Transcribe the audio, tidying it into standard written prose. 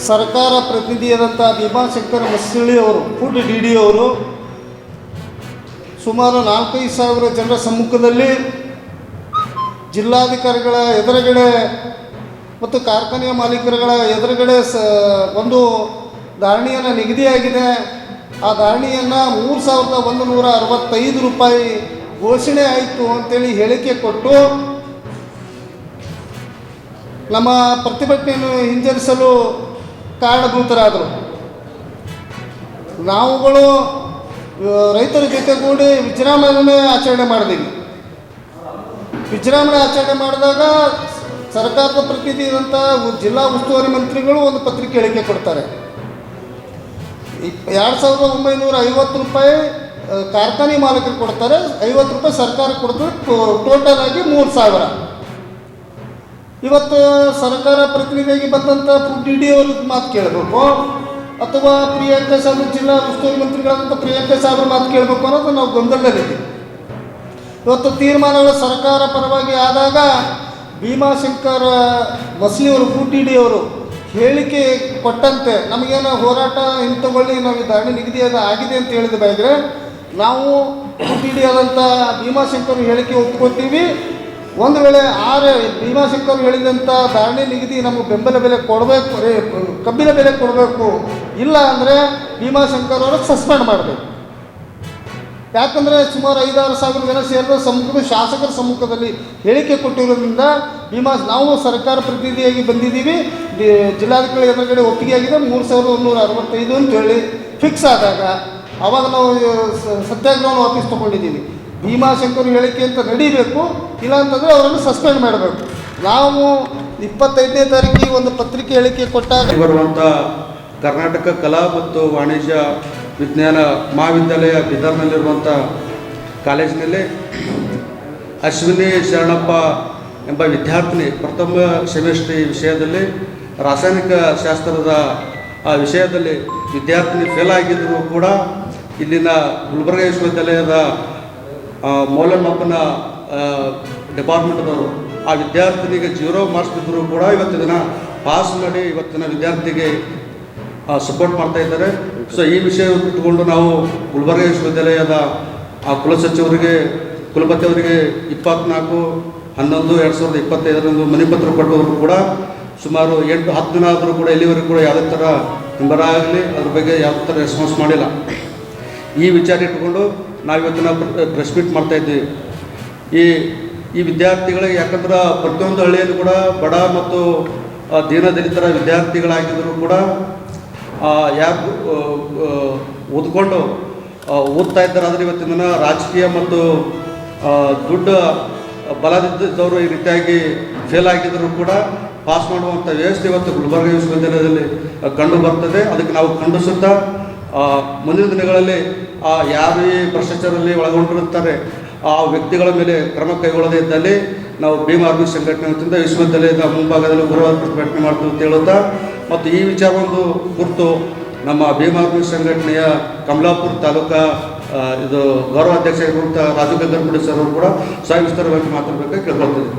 ಸರ್ಕಾರ ಪ್ರತಿನಿಧಿಯಾದಂಥ ಭೀಮಾಶಂಕರ ಮಸ್ಸಳ್ಳಿ ಅವರು food D ಅವರು ಸುಮಾರು 4-5 ಸಾವಿರ ಜನರ ಸಮ್ಮುಖದಲ್ಲಿ ಜಿಲ್ಲಾಧಿಕಾರಿಗಳ ಎದುರುಗಡೆ ಮತ್ತು ಕಾರ್ಖಾನೆಯ ಮಾಲೀಕರುಗಳ ಎದುರುಗಡೆ ಒಂದು ಧಾರಣೆಯನ್ನು ನಿಗದಿಯಾಗಿದೆ. ಆ ಧಾರಣೆಯನ್ನು 3,165 ರೂಪಾಯಿ ಘೋಷಣೆ ಆಯಿತು ಅಂತೇಳಿ ಹೇಳಿಕೆ ಕೊಟ್ಟು ನಮ್ಮ ಪ್ರತಿಭಟನೆಯನ್ನು ಹಿಂಜರಿಸಲು ಕಾರಣಭೂತರಾದರು. ನಾವುಗಳು ರೈತರ ಜೊತೆಗೂಡಿ ವಿಜೃಂಭಣೆ ಆಚರಣೆ ಮಾಡಿದ್ದೀವಿ. ವಿಜೃಂಭಣೆ ಆಚರಣೆ ಮಾಡಿದಾಗ ಸರ್ಕಾರದ ಪ್ರತಿನಿಧಿಯಾದಂಥ ಜಿಲ್ಲಾ ಉಸ್ತುವಾರಿ ಮಂತ್ರಿಗಳು ಒಂದು ಪತ್ರಿಕೆ ಹೇಳಿಕೆ ಕೊಡ್ತಾರೆ. 2,950 ರೂಪಾಯಿ ಕಾರ್ಖಾನೆ ಮಾಲೀಕರು ಕೊಡ್ತಾರೆ, 50 ರೂಪಾಯಿ ಸರ್ಕಾರ ಕೊಡ್ತಾರೆ, ಟೋಟಲ್ ಆಗಿ 3,000. ಇವತ್ತು ಸರ್ಕಾರ ಪ್ರತಿನಿಧಿಯಾಗಿ ಬಂದಂಥ ಫುಡ್ ಡಿ ಅವ್ರಿಗೆ ಮಾತು ಕೇಳಬೇಕು ಅಥವಾ ಪ್ರಿಯಾಂಕಾ ಸಾಹೇಬ್ ಜಿಲ್ಲಾ ಉಸ್ತುವಾರಿ ಮಂತ್ರಿಗಳಾದಂಥ ಪ್ರಿಯಾಂಕಾ ಸಾಹೇಬ್ರ ಮಾತು ಕೇಳಬೇಕು ಅನ್ನೋದು ನಾವು ಗೊಂದಲದಲ್ಲಿದ್ದೀವಿ. ಇವತ್ತು ತೀರ್ಮಾನಗಳು ಸರ್ಕಾರ ಪರವಾಗಿ ಆದಾಗ ಭೀಮಾಶಂಕರ ಮಸ್ಲಿ ಅವರು ಫುಡ್ ಡಿ ಅವರು ಹೇಳಿಕೆ ಕೊಟ್ಟಂತೆ ನಮಗೇನು ಹೋರಾಟ ಹಿಂತಗೊಳ್ಳಿ ನಾವು ಧರಣಿ ನಿಗದಿ ಆಗಿದೆ ಅಂತ ಹೇಳಿದ ಬೇರೆ ನಾವು ಫುಡ್ ಡಿ ಆದಂಥ ಭೀಮಾಶಂಕರ್ ಹೇಳಿಕೆ ಒಪ್ಕೊತೀವಿ. ಒಂದು ವೇಳೆ ಭೀಮಾಶಂಕರ್ ಹೇಳಿದಂಥ ಧಾರಣೆ ನಿಗದಿ ನಮಗೆ ಬೆಂಬಲ ಬೆಲೆ ಕೊಡಬೇಕು, ಕಬ್ಬಿನ ಬೆಲೆ ಕೊಡಬೇಕು. ಇಲ್ಲ ಅಂದರೆ ಭೀಮಾಶಂಕರ್ ಅವರು ಸಸ್ಪೆಂಡ್ ಮಾಡಬೇಕು. ಯಾಕಂದರೆ ಸುಮಾರು 5-6 ಸಾವಿರ ಜನ ಸೇರಿದ ಸಮ್ಮುಖದ ಶಾಸಕರ ಸಮ್ಮುಖದಲ್ಲಿ ಹೇಳಿಕೆ ಕೊಟ್ಟಿರೋದ್ರಿಂದ ನಾವು ಸರ್ಕಾರ ಪ್ರತಿನಿಧಿಯಾಗಿ ಬಂದಿದ್ದೀವಿ. ಜಿಲ್ಲಾಧಿಕಾರಿ ಎದುರುಗಡೆ ಒಪ್ಪಿಗೆಯಾಗಿದೆ 3,165 ಅಂತೇಳಿ ಫಿಕ್ಸ್ ಆದಾಗ ಆವಾಗ ನಾವು ಸತ್ಯಾಗ್ರಹವನ್ನು ವಾಪಸ್ ತೊಗೊಂಡಿದ್ದೀವಿ. ಭೀಮಾಶಂಕರ್ ಹೇಳಿಕೆ ಅಂತ ನಡೀಬೇಕು, ಇಲ್ಲಾಂತಂದರೆ ಅವರನ್ನು ಸಸ್ಪೆಂಡ್ ಮಾಡಬೇಕು. ನಾವು 25ನೇ ತಾರೀಕಿಗೆ ಒಂದು ಪತ್ರಿಕೆ ಹೇಳಿಕೆ ಕೊಟ್ಟಾಗ ಬರುವಂಥ ಕರ್ನಾಟಕ ಕಲಾ ಮತ್ತು ವಾಣಿಜ್ಯ ವಿಜ್ಞಾನ ಮಹಾವಿದ್ಯಾಲಯ ಬೀದರ್ನಲ್ಲಿರುವಂಥ ಕಾಲೇಜಿನಲ್ಲಿ ಅಶ್ವಿನಿ ಶರಣಪ್ಪ ಎಂಬ ವಿದ್ಯಾರ್ಥಿನಿ ಪ್ರಥಮ ಸೆಮಿಸ್ಟ್ರಿ ವಿಷಯದಲ್ಲಿ ರಾಸಾಯನಿಕ ಶಾಸ್ತ್ರದ ಆ ವಿಷಯದಲ್ಲಿ ವಿದ್ಯಾರ್ಥಿನಿ ಫೇಲ್ ಆಗಿದ್ದರೂ ಕೂಡ ಇಲ್ಲಿನ ಗುಲ್ಬರ್ಗ ವಿಶ್ವವಿದ್ಯಾಲಯದ ಮೌಲ್ಯಮಾಪನ ಡಿಪಾರ್ಟ್ಮೆಂಟ್ದವರು ಆ ವಿದ್ಯಾರ್ಥಿನಿಗೆ 0 ಮಾರ್ಕ್ಸ್ ಬಿದ್ದರೂ ಕೂಡ ಇವತ್ತಿನ ದಿನ ಪಾಸ್ ಮಾಡಿ ಇವತ್ತಿನ ವಿದ್ಯಾರ್ಥಿಗೆ ಸಪೋರ್ಟ್ ಮಾಡ್ತಾ ಇದ್ದಾರೆ. ಸೊ ಈ ವಿಷಯ ಇಟ್ಟುಕೊಂಡು ನಾವು ಗುಲ್ಬರ್ಗ ವಿಶ್ವವಿದ್ಯಾಲಯದ ಆ ಕುಲಸಚಿವರಿಗೆ ಕುಲಪತಿ ಅವರಿಗೆ 24/11/2025 ಮನವಿಪತ್ರ ಕೊಟ್ಟವರು ಕೂಡ ಸುಮಾರು 8-10 ದಿನ ಆದರೂ ಕೂಡ ಇಲ್ಲಿವರೆಗೂ ಕೂಡ ಯಾವುದೇ ಥರ ಹಿಂಬರ ಆಗಲಿ ಅದ್ರ ಬಗ್ಗೆ ಯಾವುದೇ ಥರ ರೆಸ್ಪಾನ್ಸ್ ಮಾಡಿಲ್ಲ. ಈ ವಿಚಾರ ಇಟ್ಟುಕೊಂಡು ನಾವು ಇವತ್ತಿನ ಪ್ರೆಸ್ ಮೀಟ್ ಮಾಡ್ತಾಯಿದ್ದೀವಿ. ಈ ವಿದ್ಯಾರ್ಥಿಗಳಿಗೆ ಯಾಕಂದ್ರೆ ಪ್ರತಿಯೊಂದು ಹಳ್ಳಿಯಲ್ಲೂ ಕೂಡ ಬಡ ಮತ್ತು ದೀನದಲಿತರ ವಿದ್ಯಾರ್ಥಿಗಳಾಗಿದ್ದರೂ ಕೂಡ ಯಾರು ಓದ್ಕೊಂಡು ಓದ್ತಾ ಇದ್ದಾರೆ. ಆದರೆ ಇವತ್ತಿನ ದಿನ ರಾಜಕೀಯ ಮತ್ತು ದುಡ್ಡು ಬಲದಿದ್ದವರು ಈ ರೀತಿಯಾಗಿ ಫೇಲ್ ಆಗಿದ್ದರೂ ಕೂಡ ಪಾಸ್ ಮಾಡುವಂಥ ವ್ಯವಸ್ಥೆ ಇವತ್ತು ಗುಲ್ಬರ್ಗ ವಿಶ್ವವಿದ್ಯಾಲಯದಲ್ಲಿ ಕಂಡು ಬರ್ತದೆ. ಅದಕ್ಕೆ ನಾವು ಖಂಡಿಸುತ್ತಾ ಮುಂದಿನ ದಿನಗಳಲ್ಲಿ ಯಾರು ಈ ಭ್ರಷ್ಟಾಚಾರದಲ್ಲಿ ಒಳಗೊಂಡಿರುತ್ತಾರೆ ಆ ವ್ಯಕ್ತಿಗಳ ಮೇಲೆ ಕ್ರಮ ಕೈಗೊಳ್ಳದೇ ಇದ್ದಲ್ಲಿ ನಾವು ಭೀಮ್ ಆರ್ಮಿ ಸಂಘಟನೆ ವತಿಯಿಂದ ವಿಶ್ವವಿದ್ಯಾಲಯದ ಮುಂಭಾಗದಲ್ಲಿ ಗುರುವಾರ ಪ್ರತಿಭಟನೆ ಮಾಡ್ತೀವಿ ಅಂತ ಹೇಳುತ್ತಾ ಮತ್ತು ಈ ವಿಚಾರವೊಂದು ಕುರಿತು ನಮ್ಮ ಭೀಮ್ ಆರ್ಮಿ ಸಂಘಟನೆಯ ಕಮಲಾಪುರ ತಾಲೂಕಾ ಗೌರವಾಧ್ಯಕ್ಷರಾಗಿರುವಂಥ ರಾಜು ಗಂಗನಗುಡಿ ಸರ್ ಅವರು ಕೂಡ ಸವಿಸ್ತಾರವಾಗಿ ಮಾತಾಡಬೇಕಾಗಿ ಕೇಳ್ಕೊಳ್ತಿದ್ದೀವಿ.